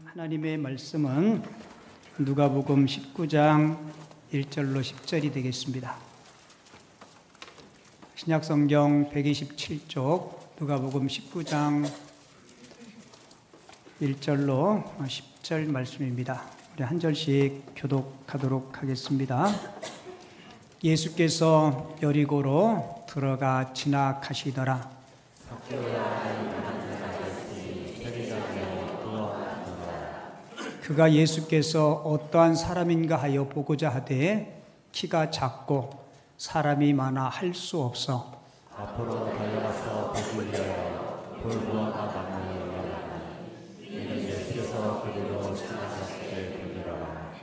하나님의 말씀은 누가복음 19장 1절로 10절이 되겠습니다. 신약성경 127쪽 누가복음 19장 1절로 10절 말씀입니다. 우리 한 절씩 교독하도록 하겠습니다. 예수께서 여리고로 들어가 지나가시더라. 그가 예수께서 어떠한 사람인가 하여 보고자 하되 키가 작고 사람이 많아 할 수 없어 앞으로 달려가서 보기 위하여 볼모아가 막는 이는 예수께서 그리로 지나가시게 되니라.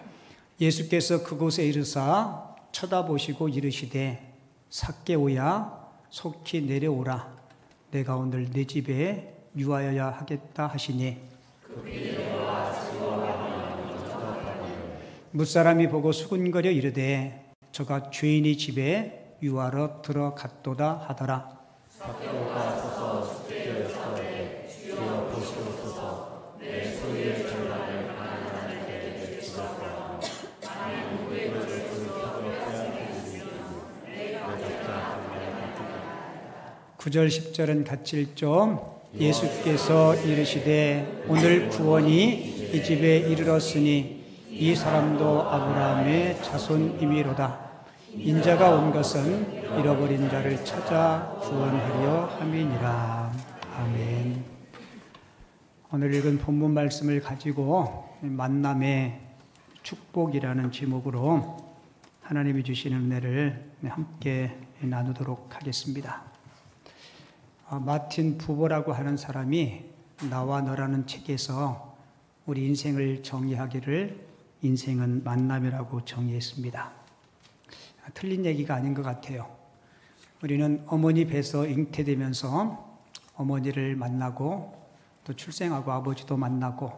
예수께서 그곳에 이르사 쳐다보시고 이르시되 삭개오야 속히 내려오라 내가 오늘 내 집에 유하여야 하겠다 하시니 뭇사람이 보고 수군거려 이르되 저가 죄인이 집에 유하러 들어갔도다 하더라. 삭개오가 서서 주께 서되 주여 보시옵소서 내 소유의 절반을 가난한 자에게 주셨사오니 나는 우리를 그 펴고 빼앗기니 내가 잡자 9절 10절은 같이 읽죠. 예수께서 이르시되 오늘 구원이 이 집에 이르렀으니 이 사람도 아브라함의 자손이미로다. 인자가 온 것은 잃어버린 자를 찾아 구원하려 함이니라. 아멘. 오늘 읽은 본문 말씀을 가지고 만남의 축복이라는 제목으로 하나님이 주시는 은혜를 함께 나누도록 하겠습니다. 마틴 부버라고 하는 사람이 나와 너라는 책에서 우리 인생을 정의하기를 인생은 만남이라고 정의했습니다. 틀린 얘기가 아닌 것 같아요. 우리는 어머니 배에서 잉태되면서 어머니를 만나고 또 출생하고 아버지도 만나고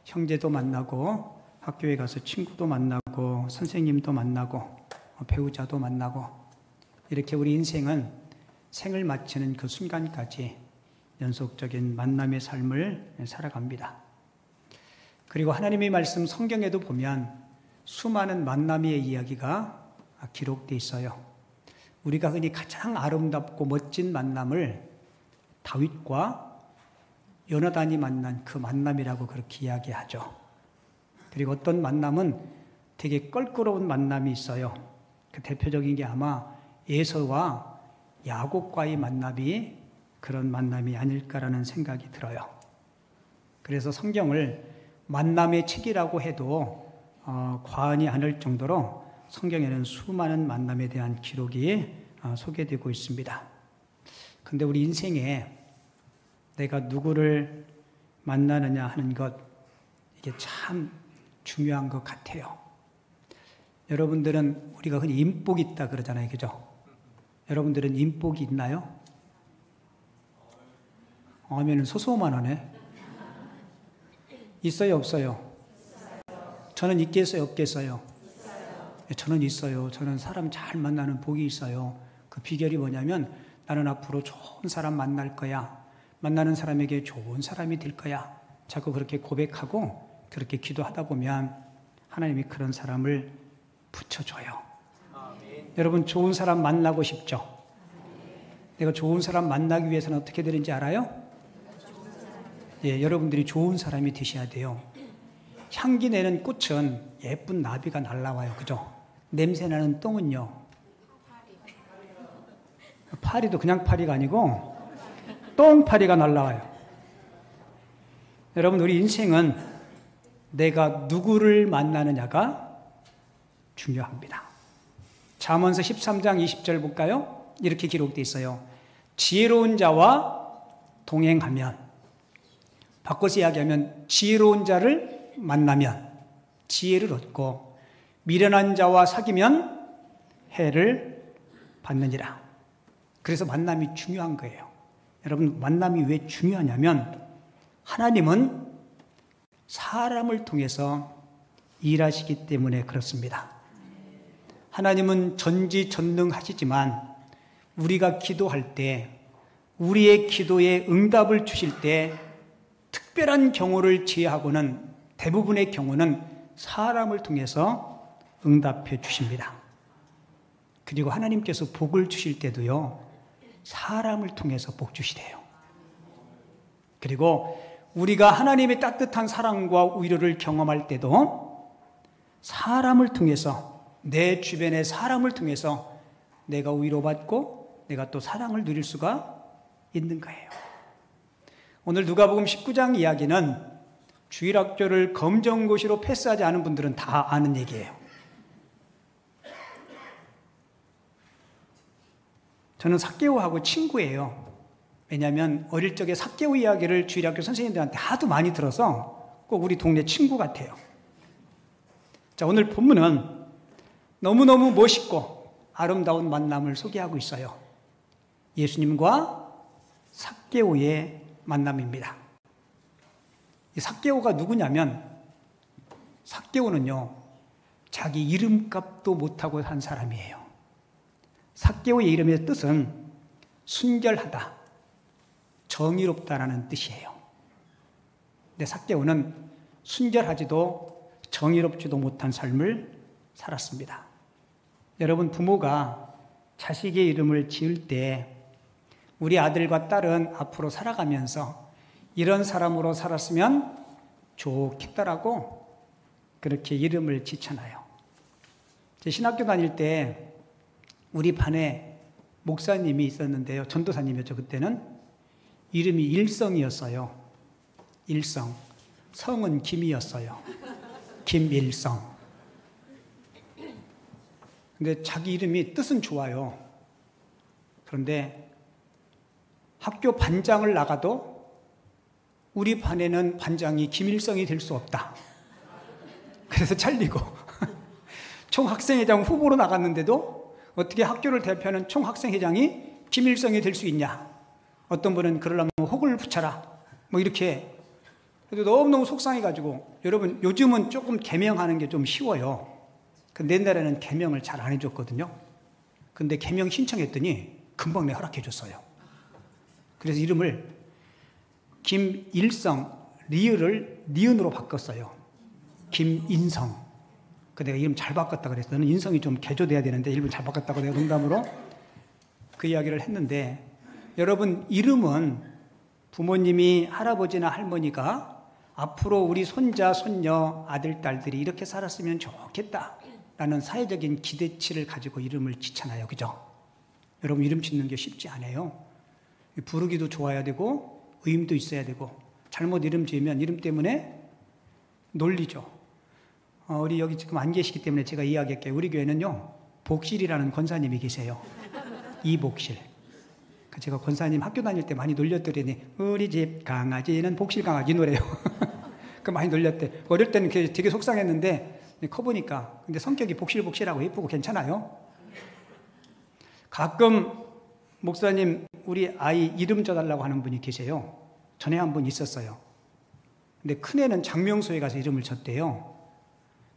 형제도 만나고 학교에 가서 친구도 만나고 선생님도 만나고 배우자도 만나고 이렇게 우리 인생은 생을 마치는 그 순간까지 연속적인 만남의 삶을 살아갑니다. 그리고 하나님의 말씀 성경에도 보면 수많은 만남의 이야기가 기록되어 있어요. 우리가 흔히 가장 아름답고 멋진 만남을 다윗과 요나단이 만난 그 만남이라고 그렇게 이야기하죠. 그리고 어떤 만남은 되게 껄끄러운 만남이 있어요. 그 대표적인 게 아마 에서와 야곱과의 만남이 그런 만남이 아닐까라는 생각이 들어요. 그래서 성경을 만남의 책이라고 해도 과언이 아닐 정도로 성경에는 수많은 만남에 대한 기록이 소개되고 있습니다. 그런데 우리 인생에 내가 누구를 만나느냐 하는 것, 이게 참 중요한 것 같아요. 여러분들은 우리가 흔히 인복이 있다 그러잖아요. 그죠? 여러분들은 인복이 있나요? 아멘은 소소만 하네. 있어요, 없어요? 저는 있겠어요, 없겠어요? 저는 있어요. 저는 사람 잘 만나는 복이 있어요. 그 비결이 뭐냐면 나는 앞으로 좋은 사람 만날 거야. 만나는 사람에게 좋은 사람이 될 거야. 자꾸 그렇게 고백하고 그렇게 기도하다 보면 하나님이 그런 사람을 붙여줘요. 아멘. 여러분 좋은 사람 만나고 싶죠? 내가 좋은 사람 만나기 위해서는 어떻게 되는지 알아요? 예, 여러분들이 좋은 사람이 되셔야 돼요. 향기 내는 꽃은 예쁜 나비가 날라와요. 그죠? 냄새 나는 똥은요? 파리도 그냥 파리가 아니고 똥파리가 날라와요. 여러분 우리 인생은 내가 누구를 만나느냐가 중요합니다. 잠언서 13장 20절 볼까요? 이렇게 기록되어 있어요. 지혜로운 자와 동행하면, 바꿔서 이야기하면 지혜로운 자를 만나면 지혜를 얻고 미련한 자와 사귀면 해를 받느니라. 그래서 만남이 중요한 거예요. 여러분 만남이 왜 중요하냐면 하나님은 사람을 통해서 일하시기 때문에 그렇습니다. 하나님은 전지전능하시지만 우리가 기도할 때 우리의 기도에 응답을 주실 때 특별한 경우를 제외하고는 대부분의 경우는 사람을 통해서 응답해 주십니다. 그리고 하나님께서 복을 주실 때도요, 사람을 통해서 복 주시대요. 그리고 우리가 하나님의 따뜻한 사랑과 위로를 경험할 때도 사람을 통해서, 내 주변의 사람을 통해서 내가 위로받고 내가 또 사랑을 누릴 수가 있는 거예요. 오늘 누가복음 19장 이야기는 주일학교를 검정고시로 패스하지 않은 분들은 다 아는 얘기예요. 저는 삭개오하고 친구예요. 왜냐하면 어릴 적에 삭개오 이야기를 주일학교 선생님들한테 하도 많이 들어서 꼭 우리 동네 친구 같아요. 자, 오늘 본문은 너무너무 멋있고 아름다운 만남을 소개하고 있어요. 예수님과 삭개오의 만남입니다. 이 삭개오가 누구냐면, 삭개오는요, 자기 이름값도 못하고 산 사람이에요. 삭개오의 이름의 뜻은 순결하다, 정의롭다라는 뜻이에요. 근데 삭개오는 순결하지도 정의롭지도 못한 삶을 살았습니다. 여러분, 부모가 자식의 이름을 지을 때 우리 아들과 딸은 앞으로 살아가면서 이런 사람으로 살았으면 좋겠다라고 그렇게 이름을 지잖아요. 제 신학교 다닐 때 우리 반에 목사님이 있었는데요. 전도사님이었죠. 그때는 이름이 일성이었어요. 일성. 성은 김이었어요. 김일성. 근데 자기 이름이 뜻은 좋아요. 그런데 학교 반장을 나가도 우리 반에는 반장이 김일성이 될 수 없다. 그래서 잘리고 총학생회장 후보로 나갔는데도 어떻게 학교를 대표하는 총학생회장이 김일성이 될 수 있냐. 어떤 분은 그러려면 혹을 붙여라. 뭐 이렇게. 그래도 너무너무 속상해가지고, 여러분 요즘은 조금 개명하는 게 좀 쉬워요. 근데 옛날에는 개명을 잘 안 해줬거든요. 근데 개명 신청했더니 금방 내 허락해 줬어요. 그래서 이름을 김일성, 리을을 니은으로 바꿨어요. 김인성. 그 내가 이름 잘 바꿨다 그랬어. 너는 인성이 좀 개조돼야 되는데 이름 잘 바꿨다고 내가 농담으로 그 이야기를 했는데, 여러분 이름은 부모님이, 할아버지나 할머니가 앞으로 우리 손자, 손녀, 아들, 딸들이 이렇게 살았으면 좋겠다라는 사회적인 기대치를 가지고 이름을 짓잖아요. 그죠? 여러분 이름 짓는 게 쉽지 않아요. 부르기도 좋아야 되고 의임도 있어야 되고, 잘못 이름 지으면 이름 때문에 놀리죠. 우리 여기 지금 안 계시기 때문에 제가 이야기할게요. 우리 교회는요, 복실이라는 권사님이 계세요. 이복실. 제가 권사님 학교 다닐 때 많이 놀렸더니 우리 집 강아지는 복실 강아지 노래요. 그 많이 놀렸대. 어릴 때는 되게 속상했는데 커보니까 근데 성격이 복실복실하고 예쁘고 괜찮아요. 가끔 목사님 우리 아이 이름 줘달라고 하는 분이 계세요. 전에 한 분 있었어요. 근데 큰애는 장명소에 가서 이름을 줬대요.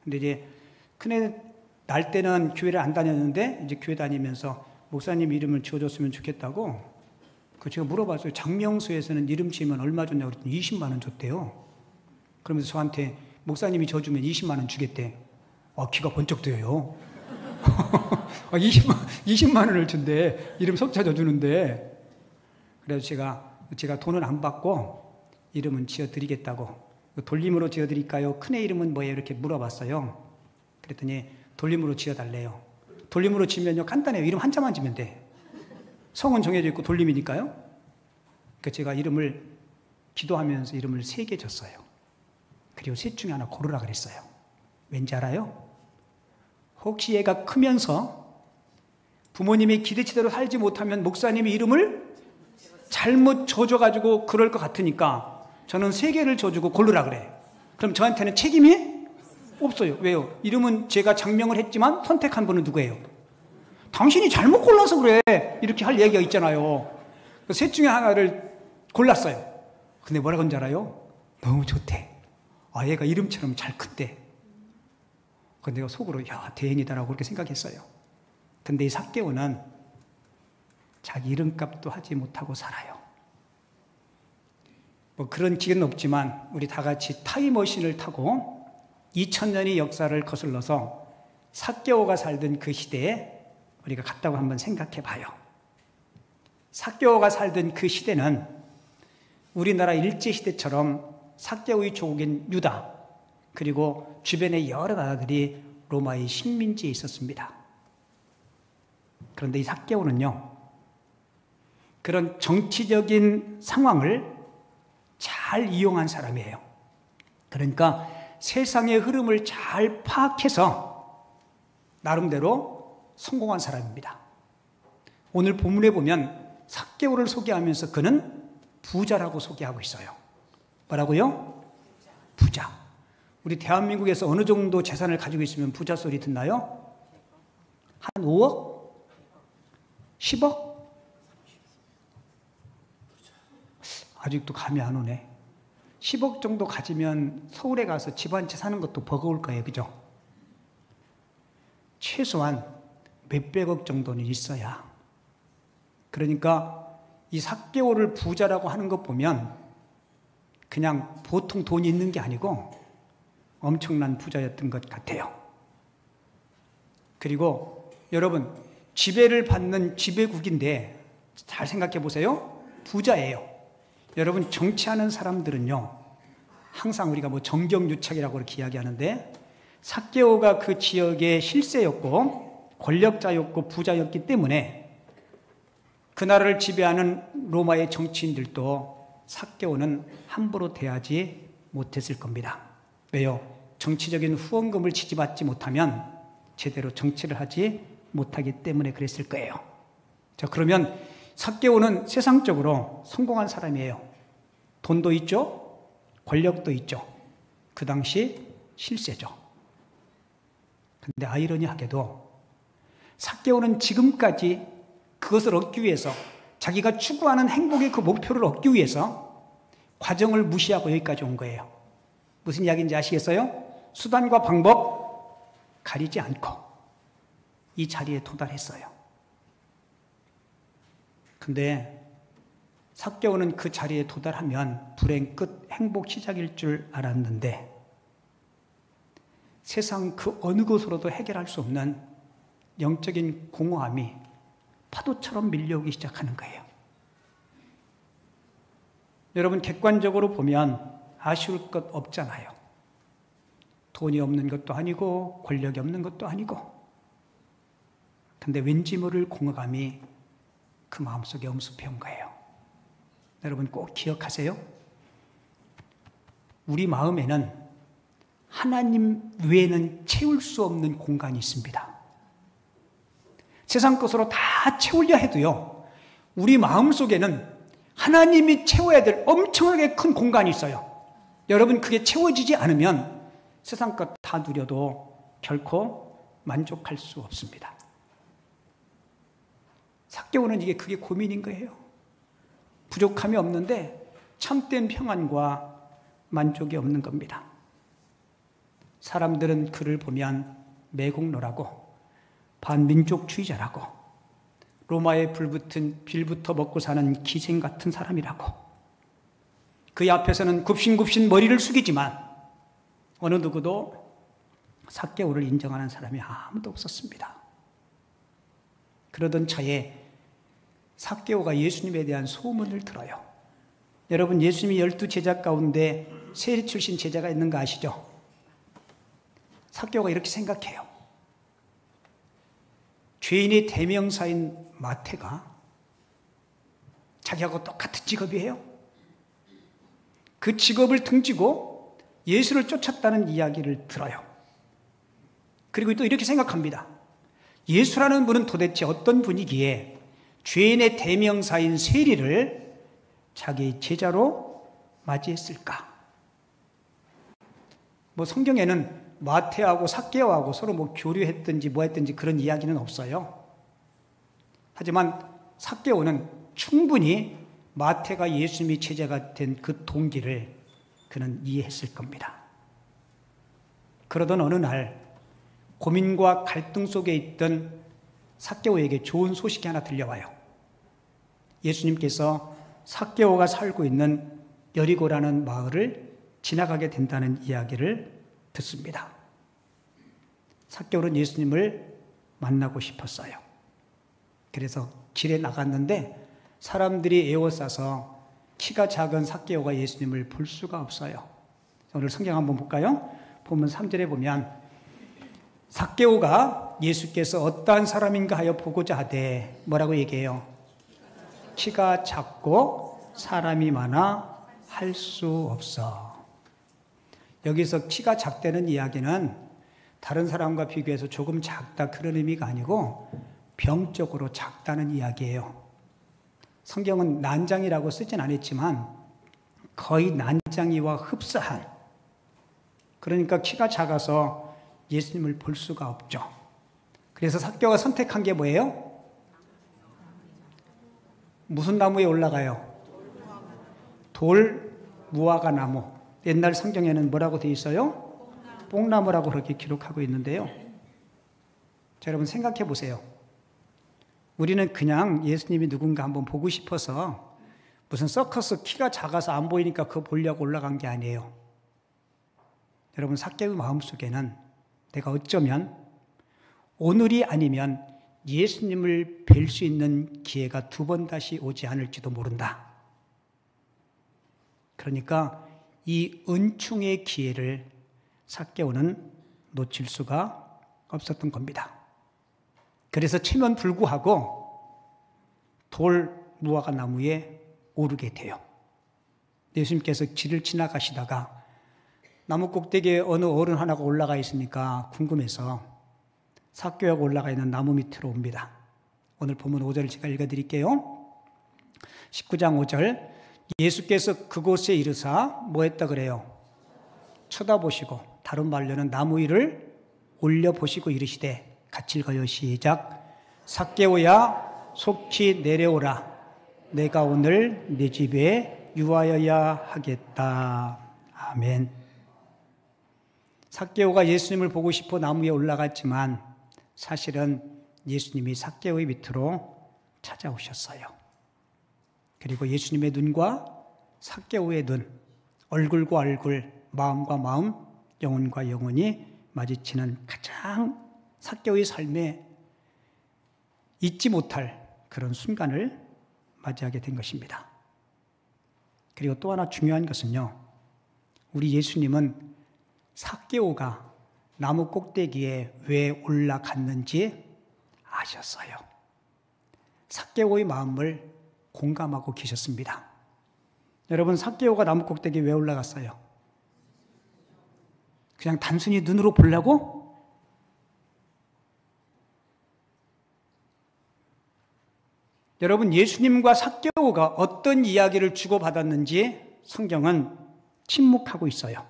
근데 이제 큰애 날 때는 교회를 안 다녔는데 이제 교회 다니면서 목사님 이름을 지어줬으면 좋겠다고, 그 제가 물어봤어요. 장명소에서는 이름 지으면 얼마 줬냐고 그랬더니 20만 원 줬대요. 그러면서 저한테 목사님이 져주면 20만 원 주겠대. 귀가 번쩍 뜨여요. 20만 원을 준대. 이름 석자 져주는데. 그래서 제가 돈은 안 받고 이름은 지어드리겠다고. 돌림으로 지어드릴까요? 큰애 이름은 뭐예요? 이렇게 물어봤어요. 그랬더니 돌림으로 지어달래요. 돌림으로 지면요, 간단해요. 이름 한자만 지면 돼. 성은 정해져 있고 돌림이니까요. 그러니까 제가 이름을 기도하면서 이름을 3개 줬어요. 그리고 셋 중에 하나 고르라 그랬어요. 왠지 알아요? 혹시 얘가 크면서 부모님이 기대치대로 살지 못하면 목사님이 이름을 잘못 줘줘가지고 그럴 것 같으니까 저는 3개를 줘주고 고르라 그래. 그럼 저한테는 책임이 없어요. 왜요? 이름은 제가 장명을 했지만 선택한 분은 누구예요? 당신이 잘못 골라서 그래. 이렇게 할 얘기가 있잖아요. 셋 중에 하나를 골랐어요. 근데 뭐라 그런지 알아요? 너무 좋대. 얘가 이름처럼 잘 컸대. 근데 내가 속으로 야, 대인이다라고 그렇게 생각했어요. 근데 이 삭개오는 자기 이름값도 하지 못하고 살아요. 뭐 그런 기계는 없지만 우리 다 같이 타임머신을 타고 2000년의 역사를 거슬러서 삭개오가 살던 그 시대에 우리가 갔다고 한번 생각해 봐요. 삭개오가 살던 그 시대는 우리나라 일제시대처럼 삭개오의 조국인 유다 그리고 주변의 여러 나라들이 로마의 식민지에 있었습니다. 그런데 이 삭개오는요, 그런 정치적인 상황을 잘 이용한 사람이에요. 그러니까 세상의 흐름을 잘 파악해서 나름대로 성공한 사람입니다. 오늘 본문에 보면 삭개오를 소개하면서 그는 부자라고 소개하고 있어요. 뭐라고요? 부자. 우리 대한민국에서 어느 정도 재산을 가지고 있으면 부자 소리 듣나요? 한 5억? 10억? 아직도 감이 안 오네. 10억 정도 가지면 서울에 가서 집 한 채 사는 것도 버거울 거예요. 그죠? 최소한 몇백억 정도는 있어야. 그러니까 이 삭개오를 부자라고 하는 것 보면 그냥 보통 돈이 있는 게 아니고 엄청난 부자였던 것 같아요. 그리고 여러분, 지배를 받는 지배국인데 잘 생각해 보세요. 부자예요. 여러분, 정치하는 사람들은요, 항상 우리가 뭐 정경유착이라고 이렇게 이야기하는데, 삭개오가 그 지역의 실세였고 권력자였고 부자였기 때문에 그 나라를 지배하는 로마의 정치인들도 삭개오는 함부로 대하지 못했을 겁니다. 왜요? 정치적인 후원금을 지지받지 못하면 제대로 정치를 하지 못하기 때문에 그랬을 거예요. 자, 그러면 삭개오는 세상적으로 성공한 사람이에요. 돈도 있죠? 권력도 있죠. 그 당시 실세죠. 근데 아이러니하게도 삭개오는 지금까지 그것을 얻기 위해서, 자기가 추구하는 행복의 그 목표를 얻기 위해서 과정을 무시하고 여기까지 온 거예요. 무슨 이야기인지 아시겠어요? 수단과 방법 가리지 않고 이 자리에 도달했어요. 근데 삭개오는 그 자리에 도달하면 불행 끝, 행복 시작일 줄 알았는데 세상 그 어느 곳으로도 해결할 수 없는 영적인 공허함이 파도처럼 밀려오기 시작하는 거예요. 여러분, 객관적으로 보면 아쉬울 것 없잖아요. 돈이 없는 것도 아니고 권력이 없는 것도 아니고. 근데 왠지 모를 공허감이 그 마음속에 엄습해온 거예요. 여러분 꼭 기억하세요. 우리 마음에는 하나님 외에는 채울 수 없는 공간이 있습니다. 세상 것으로 다 채우려 해도요, 우리 마음속에는 하나님이 채워야 될 엄청나게 큰 공간이 있어요. 여러분, 그게 채워지지 않으면 세상 것 다 누려도 결코 만족할 수 없습니다. 삭개오는 그게 고민인 거예요. 부족함이 없는데 참된 평안과 만족이 없는 겁니다. 사람들은 그를 보면 매국노라고, 반민족주의자라고, 로마에 불붙은 빌부터 먹고 사는 기생 같은 사람이라고, 그의 앞에서는 굽신굽신 머리를 숙이지만 어느 누구도 삭개오를 인정하는 사람이 아무도 없었습니다. 그러던 차에 삭개오가 예수님에 대한 소문을 들어요. 여러분, 예수님이 12 제자 가운데 세리 출신 제자가 있는 거 아시죠? 삭개오가 이렇게 생각해요. 죄인의 대명사인 마태가 자기하고 똑같은 직업이에요. 그 직업을 등지고 예수를 쫓았다는 이야기를 들어요. 그리고 또 이렇게 생각합니다. 예수라는 분은 도대체 어떤 분이기에 죄인의 대명사인 세리를 자기 제자로 맞이했을까? 뭐 성경에는 마태하고 삭개오하고 서로 뭐 교류했든지 뭐 했든지 그런 이야기는 없어요. 하지만 삭개오는 충분히 마태가 예수님이 제자가 된 그 동기를 그는 이해했을 겁니다. 그러던 어느 날 고민과 갈등 속에 있던 삭개오에게 좋은 소식이 하나 들려와요. 예수님께서 삭개오가 살고 있는 여리고라는 마을을 지나가게 된다는 이야기를 듣습니다. 삭개오는 예수님을 만나고 싶었어요. 그래서 길에 나갔는데 사람들이 에워싸서 키가 작은 삭개오가 예수님을 볼 수가 없어요. 오늘 성경 한번 볼까요? 보면 3절에 보면 삭개오가 예수께서 어떠한 사람인가 하여 보고자 하되 뭐라고 얘기해요? 키가 작고 사람이 많아 할 수 없어. 여기서 키가 작다는 이야기는 다른 사람과 비교해서 조금 작다 그런 의미가 아니고 병적으로 작다는 이야기예요. 성경은 난장이라고 쓰진 않았지만 거의 난장이와 흡사한, 그러니까 키가 작아서 예수님을 볼 수가 없죠. 그래서 삭개오가 선택한 게 뭐예요? 무슨 나무에 올라가요? 돌 무화과 나무. 옛날 성경에는 뭐라고 되어 있어요? 뽕나무라고 그렇게 기록하고 있는데요. 자, 여러분 생각해 보세요. 우리는 그냥 예수님이 누군가 한번 보고 싶어서 무슨 서커스 키가 작아서 안 보이니까 그거 보려고 올라간 게 아니에요. 여러분 삭개오 마음속에는 내가 어쩌면 오늘이 아니면 예수님을 뵐 수 있는 기회가 2번 다시 오지 않을지도 모른다. 그러니까 이 은총의 기회를 삭개오는 놓칠 수가 없었던 겁니다. 그래서 체면 불구하고 돌 무화과 나무에 오르게 돼요. 예수님께서 길을 지나가시다가 나무 꼭대기에 어느 어른 하나가 올라가 있으니까 궁금해서 삭개오가 올라가 있는 나무 밑으로 옵니다. 오늘 본문 5절을 제가 읽어드릴게요. 19장 5절 예수께서 그곳에 이르사 뭐 했다 그래요? 쳐다보시고, 다른 말로는 나무 위를 올려보시고 이르시되, 같이 읽어요. 시작. 삭개오야 속히 내려오라. 내가 오늘 네 집에 유하여야 하겠다. 아멘. 삭개오가 예수님을 보고 싶어 나무에 올라갔지만 사실은 예수님이 삭개오의 밑으로 찾아오셨어요. 그리고 예수님의 눈과 삭개오의 눈, 얼굴과 얼굴, 마음과 마음, 영혼과 영혼이 마주치는 가장 삭개오의 삶에 잊지 못할 그런 순간을 맞이하게 된 것입니다. 그리고 또 하나 중요한 것은요, 우리 예수님은 삭개오가 나무 꼭대기에 왜 올라갔는지 아셨어요. 삭개오의 마음을 공감하고 계셨습니다. 여러분, 삭개오가 나무 꼭대기에 왜 올라갔어요? 그냥 단순히 눈으로 보려고? 여러분, 예수님과 삭개오가 어떤 이야기를 주고받았는지 성경은 침묵하고 있어요.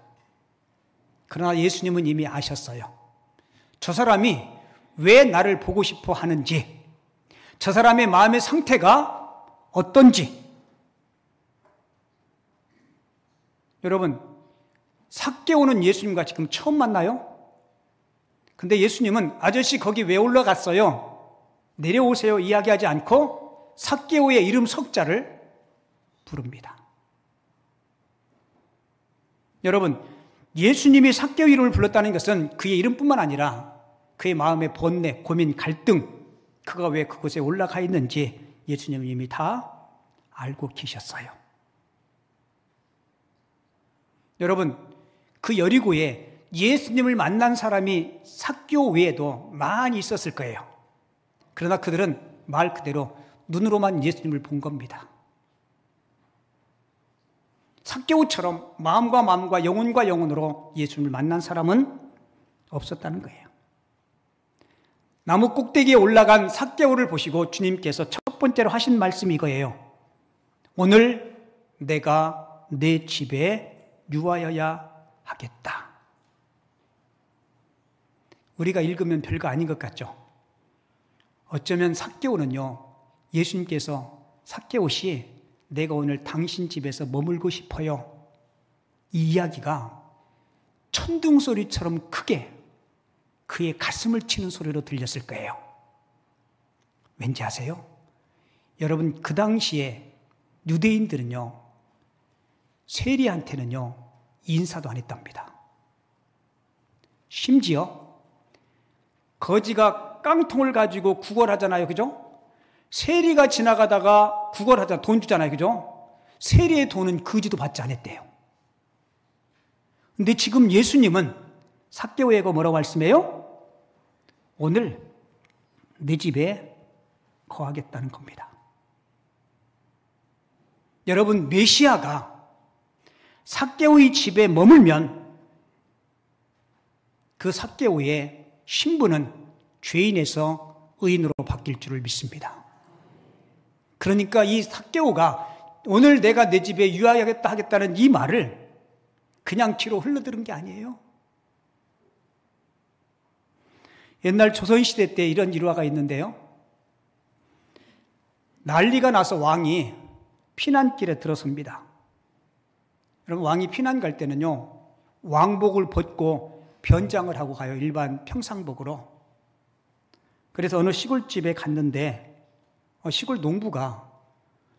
그러나 예수님은 이미 아셨어요. 저 사람이 왜 나를 보고 싶어 하는지, 저 사람의 마음의 상태가 어떤지. 여러분, 삭개오는 예수님과 지금 처음 만나요? 근데 예수님은 아저씨 거기 왜 올라갔어요? 내려오세요 이야기하지 않고 삭개오의 이름 석자를 부릅니다. 여러분, 예수님이 삭개오 이름을 불렀다는 것은 그의 이름뿐만 아니라 그의 마음의 번뇌, 고민, 갈등, 그가 왜 그곳에 올라가 있는지 예수님은 이미 다 알고 계셨어요. 여러분, 그 여리고에 예수님을 만난 사람이 삭개오 외에도 많이 있었을 거예요. 그러나 그들은 말 그대로 눈으로만 예수님을 본 겁니다. 삭개오처럼 마음과 마음과 영혼과 영혼으로 예수님을 만난 사람은 없었다는 거예요. 나무 꼭대기에 올라간 삭개오를 보시고 주님께서 첫 번째로 하신 말씀이 이거예요. 오늘 내가 내 집에 유하여야 하겠다. 우리가 읽으면 별거 아닌 것 같죠? 어쩌면 삭개오는요, 예수님께서 삭개오 씨, 내가 오늘 당신 집에서 머물고 싶어요, 이 이야기가 천둥소리처럼 크게 그의 가슴을 치는 소리로 들렸을 거예요. 왠지 아세요? 여러분, 그 당시에 유대인들은요, 세리한테는요, 인사도 안 했답니다. 심지어 거지가 깡통을 가지고 구걸하잖아요. 그죠? 세리가 지나가다가 구걸하잖아요. 돈 주잖아요. 그죠? 세리의 돈은 거지도 받지 않았대요. 근데 지금 예수님은 삭개오에게 뭐라고 말씀해요? 오늘 내 집에 거하겠다는 겁니다. 여러분, 메시아가 삭개오의 집에 머물면 그 삭개오의 신분은 죄인에서 의인으로 바뀔 줄을 믿습니다. 그러니까 이 삭개오가 오늘 내가 내 집에 유하겠다 하겠다는 이 말을 그냥 귀로 흘러들은 게 아니에요. 옛날 조선시대 때 이런 일화가 있는데요. 난리가 나서 왕이 피난길에 들어섭니다. 여러분, 왕이 피난 갈 때는요, 왕복을 벗고 변장을 하고 가요. 일반 평상복으로. 그래서 어느 시골집에 갔는데 시골 농부가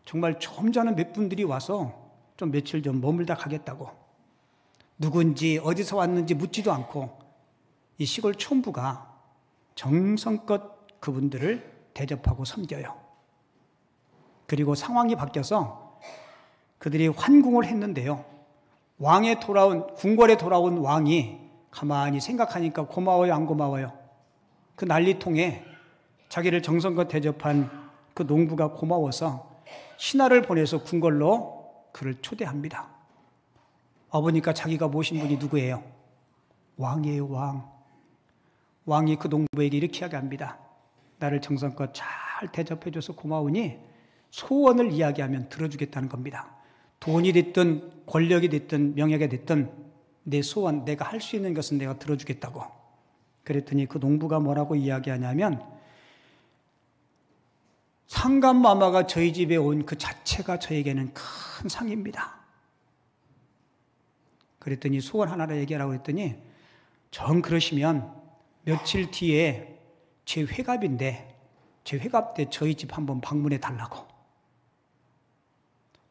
정말 점잖은 몇 분들이 와서 좀 며칠 좀 머물다 가겠다고, 누군지 어디서 왔는지 묻지도 않고 이 시골 촌부가 정성껏 그분들을 대접하고 섬겨요. 그리고 상황이 바뀌어서 그들이 환궁을 했는데요. 궁궐에 돌아온 왕이 가만히 생각하니까 고마워요, 안 고마워요? 그 난리통에 자기를 정성껏 대접한 그 농부가 고마워서 신하를 보내서 궁궐로 그를 초대합니다. 와보니까 자기가 모신 분이 누구예요? 왕이에요, 왕. 왕이 그 농부에게 이렇게 이야기합니다. 나를 정성껏 잘 대접해줘서 고마우니 소원을 이야기하면 들어주겠다는 겁니다. 돈이 됐든 권력이 됐든 명예가 됐든 내 소원, 내가 할 수 있는 것은 내가 들어주겠다고. 그랬더니 그 농부가 뭐라고 이야기하냐면, 상감마마가 저희 집에 온 그 자체가 저에게는 큰 상입니다. 그랬더니 소원 하나를 얘기하라고 했더니, 정 그러시면 며칠 뒤에 제 회갑인데 제 회갑 때 저희 집 한번 방문해 달라고.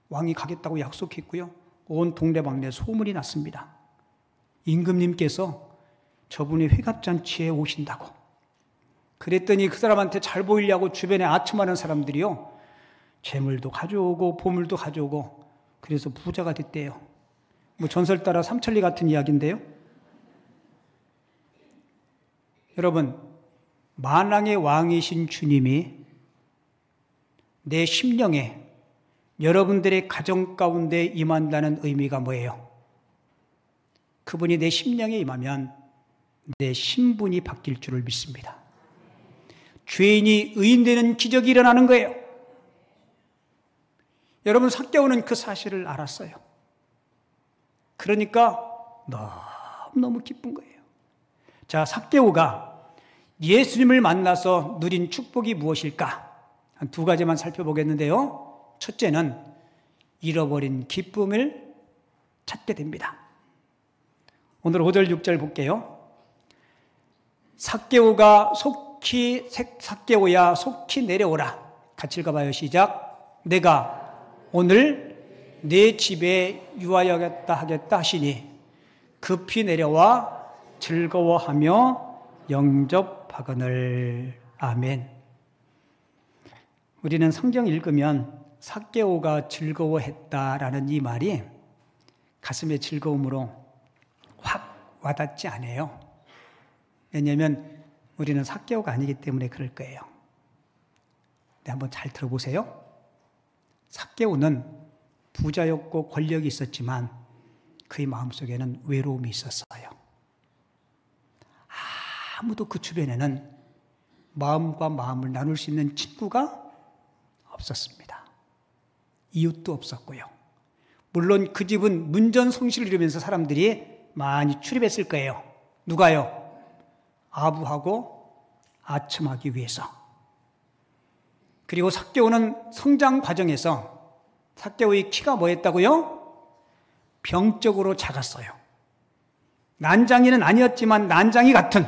왕이 가겠다고 약속했고요. 온 동네방네 소문이 났습니다. 임금님께서 저분이 회갑잔치에 오신다고. 그랬더니 그 사람한테 잘 보이려고 주변에 아첨하는 사람들이요, 재물도 가져오고 보물도 가져오고 그래서 부자가 됐대요. 뭐 전설 따라 삼천리 같은 이야기인데요. 여러분, 만왕의 왕이신 주님이 내 심령에, 여러분들의 가정 가운데 임한다는 의미가 뭐예요? 그분이 내 심령에 임하면 내 신분이 바뀔 줄을 믿습니다. 죄인이 의인되는 기적이 일어나는 거예요. 여러분, 삭개오는 그 사실을 알았어요. 그러니까 너무너무 기쁜 거예요. 자, 삭개오가 예수님을 만나서 누린 축복이 무엇일까? 한 두 가지만 살펴보겠는데요. 첫째는 잃어버린 기쁨을 찾게 됩니다. 오늘 5절 6절 볼게요. 삭개오야 속히 내려오라. 같이 읽어봐요. 시작. 내가 오늘 내 집에 유하여겠다 하겠다 하시니 급히 내려와 즐거워하며 영접하거늘. 아멘. 우리는 성경 읽으면 삭개오가 즐거워했다라는 이 말이 가슴의 즐거움으로 확 와닿지 않아요. 왜냐하면 우리는 삭개오가 아니기 때문에 그럴 거예요. 네, 한번 잘 들어보세요. 삭개오는 부자였고 권력이 있었지만 그의 마음속에는 외로움이 있었어요. 아무도 그 주변에는 마음과 마음을 나눌 수 있는 친구가 없었습니다. 이웃도 없었고요. 물론 그 집은 문전성시를 이루면서 사람들이 많이 출입했을 거예요. 누가요? 아부하고 아첨하기 위해서. 그리고 삭개오는 성장 과정에서 삭개오의 키가 뭐였다고요? 병적으로 작았어요. 난장이는 아니었지만 난장이 같은,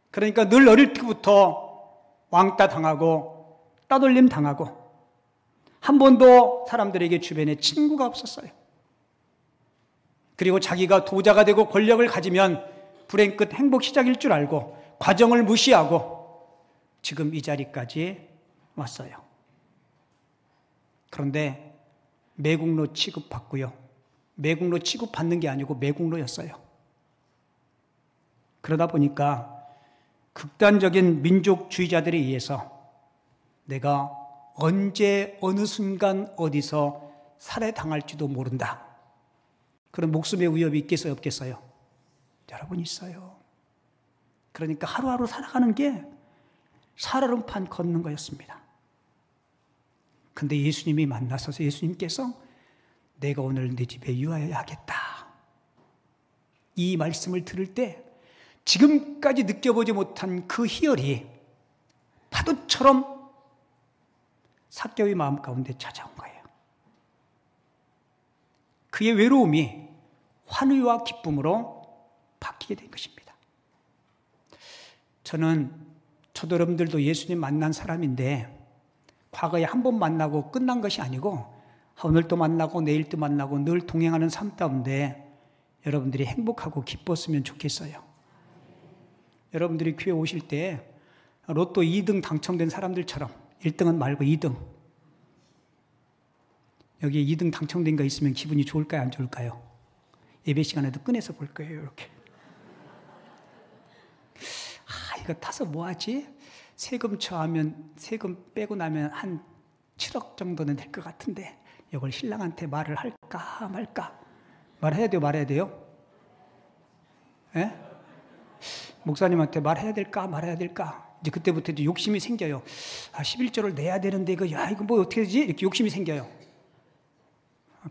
그러니까 늘 어릴 때부터 왕따 당하고 따돌림 당하고 한 번도 사람들에게 주변에 친구가 없었어요. 그리고 자기가 도자가 되고 권력을 가지면 불행 끝 행복 시작일 줄 알고 과정을 무시하고 지금 이 자리까지 왔어요. 그런데 매국노 취급받고요. 매국노 취급받는 게 아니고 매국노였어요. 그러다 보니까 극단적인 민족주의자들에 의해서 내가 언제 어느 순간 어디서 살해당할지도 모른다. 그런 목숨의 위협이 있겠어요, 없겠어요? 여러분 있어요. 그러니까 하루하루 살아가는 게 살얼음판 걷는 거였습니다. 근데 예수님이 만나서 예수님께서 내가 오늘 내 집에 유하여야 하겠다. 이 말씀을 들을 때 지금까지 느껴보지 못한 그 희열이 파도처럼 삭개오의 마음 가운데 찾아온 거예요. 그의 외로움이 환희와 기쁨으로 바뀌게 된 것입니다. 저도 여러분들도 예수님 만난 사람인데 과거에 한 번 만나고 끝난 것이 아니고 오늘도 만나고 내일도 만나고 늘 동행하는 삶 가운데 여러분들이 행복하고 기뻤으면 좋겠어요. 여러분들이 교회 오실 때 로또 2등 당첨된 사람들처럼 1등은 말고 2등 여기에 2등 당첨된 거 있으면 기분이 좋을까요? 안 좋을까요? 예배 시간에도 꺼내서 볼 거예요. 이렇게. 이거 타서 뭐하지? 세금 빼고 나면 한 7억 정도는 될 것 같은데 이걸 신랑한테 말을 할까 말까? 말해야 돼요? 말해야 돼요? 예? 목사님한테 말해야 될까 말해야 될까? 이제 그때부터 이제 욕심이 생겨요. 11조를 내야 되는데 이거 뭐 어떻게 되지? 이렇게 욕심이 생겨요.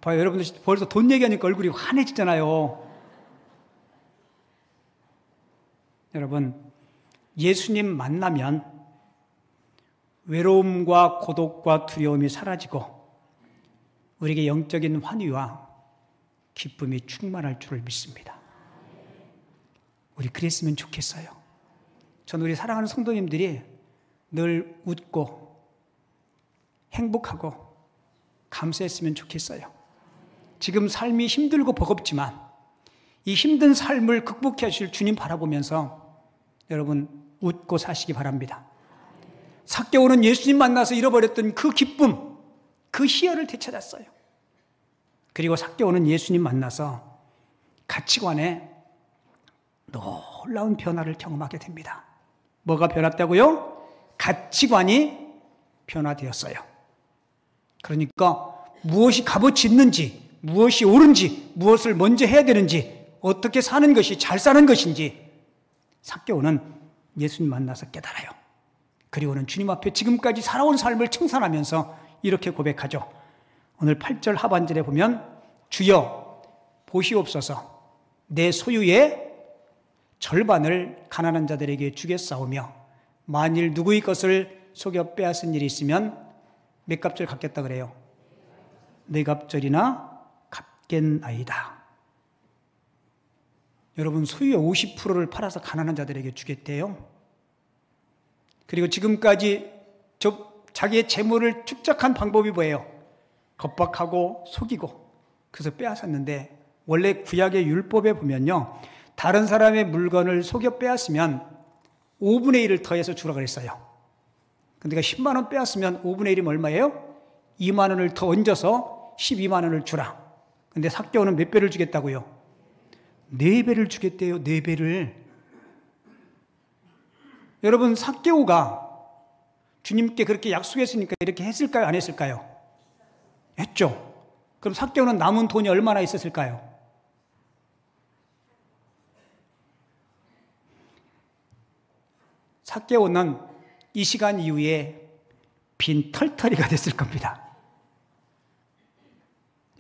봐요, 여러분들 벌써 돈 얘기하니까 얼굴이 환해지잖아요. 여러분, 예수님 만나면 외로움과 고독과 두려움이 사라지고 우리에게 영적인 환희와 기쁨이 충만할 줄을 믿습니다. 우리 그랬으면 좋겠어요. 저는 우리 사랑하는 성도님들이 늘 웃고 행복하고 감사했으면 좋겠어요. 지금 삶이 힘들고 버겁지만 이 힘든 삶을 극복해 주실 주님 바라보면서 여러분 웃고 사시기 바랍니다. 삭개오는 예수님 만나서 잃어버렸던 그 기쁨, 그 희열을 되찾았어요. 그리고 삭개오는 예수님 만나서 가치관에 놀라운 변화를 경험하게 됩니다. 뭐가 변했다고요? 가치관이 변화되었어요. 그러니까 무엇이 값어치 있는지, 무엇이 옳은지, 무엇을 먼저 해야 되는지, 어떻게 사는 것이 잘 사는 것인지 삭개오는 예수님 만나서 깨달아요. 그리고는 주님 앞에 지금까지 살아온 삶을 청산하면서 이렇게 고백하죠. 오늘 8절 하반절에 보면 주여 보시옵소서 내 소유의 절반을 가난한 자들에게 주겠사오며 만일 누구의 것을 속여 빼앗은 일이 있으면 몇 갑절 갚겠다 그래요? 4갑절이나 갚겠나이다. 여러분 소유의 50%를 팔아서 가난한 자들에게 주겠대요. 그리고 지금까지 자기의 재물을 축적한 방법이 뭐예요? 겁박하고 속이고 그래서 빼앗았는데 원래 구약의 율법에 보면요. 다른 사람의 물건을 속여 빼앗으면 5분의 1을 더해서 주라 그랬어요. 근데 10만 원 빼앗으면 5분의 1이면 얼마예요? 2만 원을 더 얹어서 12만 원을 주라. 근데 삭개오는 몇 배를 주겠다고요? 4배를 주겠대요. 4배를. 여러분 삭개오가 주님께 그렇게 약속했으니까 이렇게 했을까요? 안 했을까요? 했죠. 그럼 삭개오는 남은 돈이 얼마나 있었을까요? 삭개오는 이 시간 이후에 빈 털터리가 됐을 겁니다.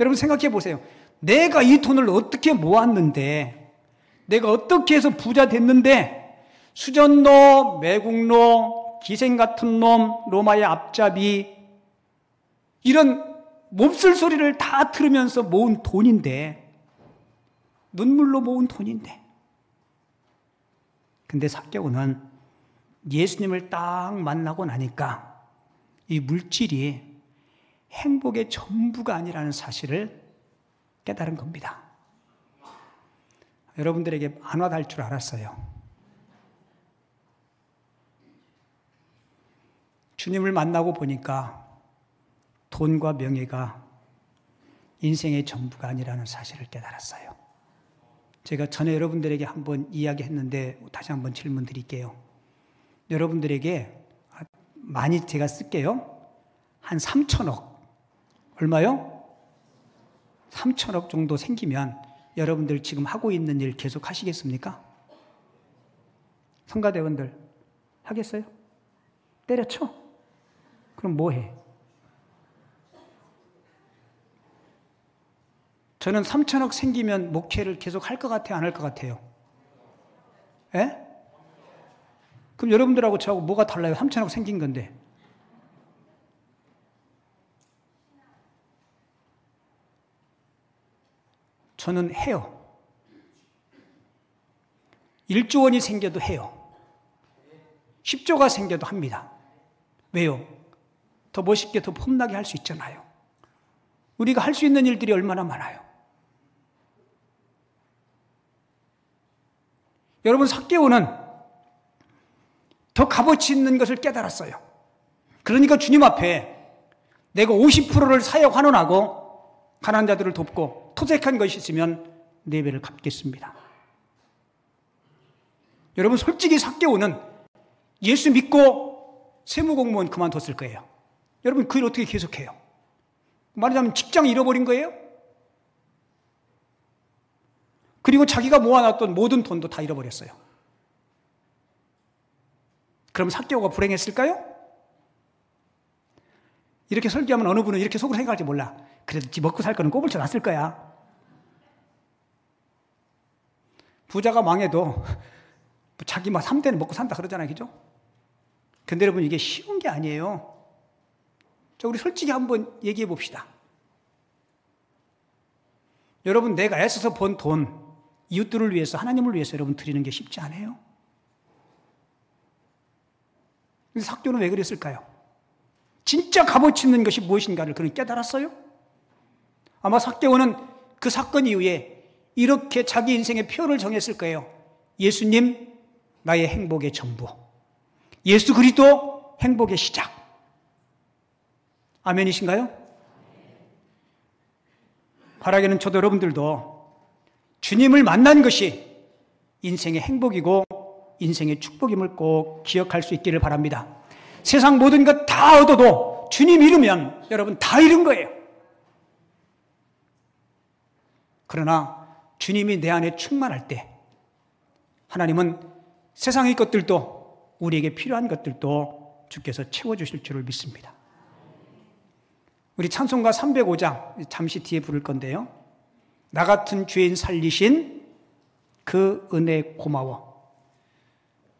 여러분 생각해 보세요. 내가 이 돈을 어떻게 모았는데, 내가 어떻게 해서 부자 됐는데 수전노, 매국노, 기생 같은 놈, 로마의 앞잡이 이런 몹쓸 소리를 다 들으면서 모은 돈인데, 눈물로 모은 돈인데, 근데 삭개오는 예수님을 딱 만나고 나니까 이 물질이 행복의 전부가 아니라는 사실을 깨달은 겁니다. 여러분들에게 안 와닿을 줄 알았어요. 주님을 만나고 보니까 돈과 명예가 인생의 전부가 아니라는 사실을 깨달았어요. 제가 전에 여러분들에게 한번 이야기했는데 다시 한번 질문 드릴게요. 여러분들에게 많이 제가 쓸게요. 한 3천억. 얼마요? 3천억 정도 생기면 여러분들 지금 하고 있는 일 계속 하시겠습니까? 성가대원들 하겠어요? 때려쳐? 그럼 뭐 해? 저는 3천억 생기면 목회를 계속 할 것 같아요? 안 할 것 같아요? 예? 그럼 여러분들하고 저하고 뭐가 달라요? 3천억 생긴 건데. 저는 해요. 1조 원이 생겨도 해요. 10조가 생겨도 합니다. 왜요? 더 멋있게, 더 폼나게 할 수 있잖아요. 우리가 할 수 있는 일들이 얼마나 많아요. 여러분, 삭개오는 더 값어치 있는 것을 깨달았어요. 그러니까 주님 앞에 내가 50%를 사역 환원하고 가난한 자들을 돕고 토색한 것이 있으면 4배를 갚겠습니다. 여러분, 솔직히 삭개오는 예수 믿고 세무공무원 그만뒀을 거예요. 여러분, 그 일 어떻게 계속해요? 말하자면 직장 잃어버린 거예요? 그리고 자기가 모아놨던 모든 돈도 다 잃어버렸어요. 그럼 삭개오가 불행했을까요? 이렇게 설교하면 어느 분은 이렇게 속으로 생각할지 몰라. 그래도 먹고 살 거는 꼬불쳐 놨을 거야. 부자가 망해도 자기 막 3대는 먹고 산다 그러잖아요. 그죠? 근데 여러분, 이게 쉬운 게 아니에요. 자, 우리 솔직히 한번 얘기해 봅시다. 여러분, 내가 애써서 번 돈, 이웃들을 위해서, 하나님을 위해서 여러분 드리는 게 쉽지 않아요? 근데 삭개오는 왜 그랬을까요? 진짜 값어치 있는 것이 무엇인가를 그는 깨달았어요? 아마 삭개오는 그 사건 이후에 이렇게 자기 인생의 표를 정했을 거예요. 예수님, 나의 행복의 전부. 예수 그리스도, 행복의 시작. 아멘이신가요? 바라기는 저도 여러분들도 주님을 만난 것이 인생의 행복이고 인생의 축복임을 꼭 기억할 수 있기를 바랍니다. 세상 모든 것 다 얻어도 주님 잃으면 여러분 다 잃은 거예요. 그러나 주님이 내 안에 충만할 때 하나님은 세상의 것들도 우리에게 필요한 것들도 주께서 채워주실 줄을 믿습니다. 우리 찬송가 305장 잠시 뒤에 부를 건데요. 나 같은 죄인 살리신 그 은혜 고마워.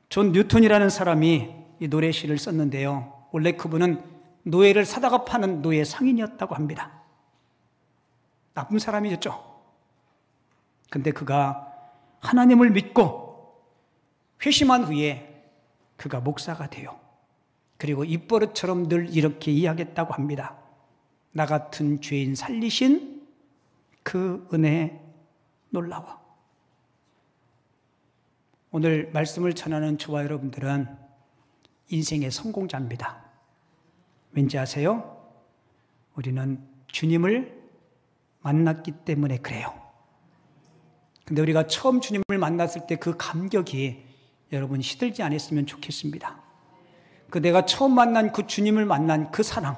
존 뉴턴이라는 사람이 이 노래시를 썼는데요. 원래 그분은 노예를 사다가 파는 노예 상인이었다고 합니다. 나쁜 사람이었죠. 근데 그가 하나님을 믿고 회심한 후에 그가 목사가 돼요. 그리고 입버릇처럼 늘 이렇게 이야기했다고 합니다. 나 같은 죄인 살리신 그 은혜 놀라워. 오늘 말씀을 전하는 저와 여러분들은 인생의 성공자입니다. 왠지 아세요? 우리는 주님을 만났기 때문에 그래요. 근데 우리가 처음 주님을 만났을 때 그 감격이 여러분 시들지 않았으면 좋겠습니다. 그 내가 처음 만난 그 주님을 만난 그 사랑,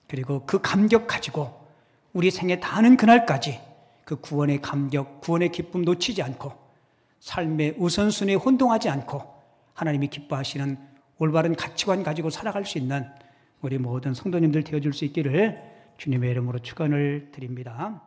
그리고 그 감격 가지고 우리 생에 다하는 그날까지 그 구원의 감격, 구원의 기쁨 놓치지 않고 삶의 우선순위에 혼동하지 않고 하나님이 기뻐하시는 올바른 가치관 가지고 살아갈 수 있는 우리 모든 성도님들 되어줄 수 있기를 주님의 이름으로 축원을 드립니다.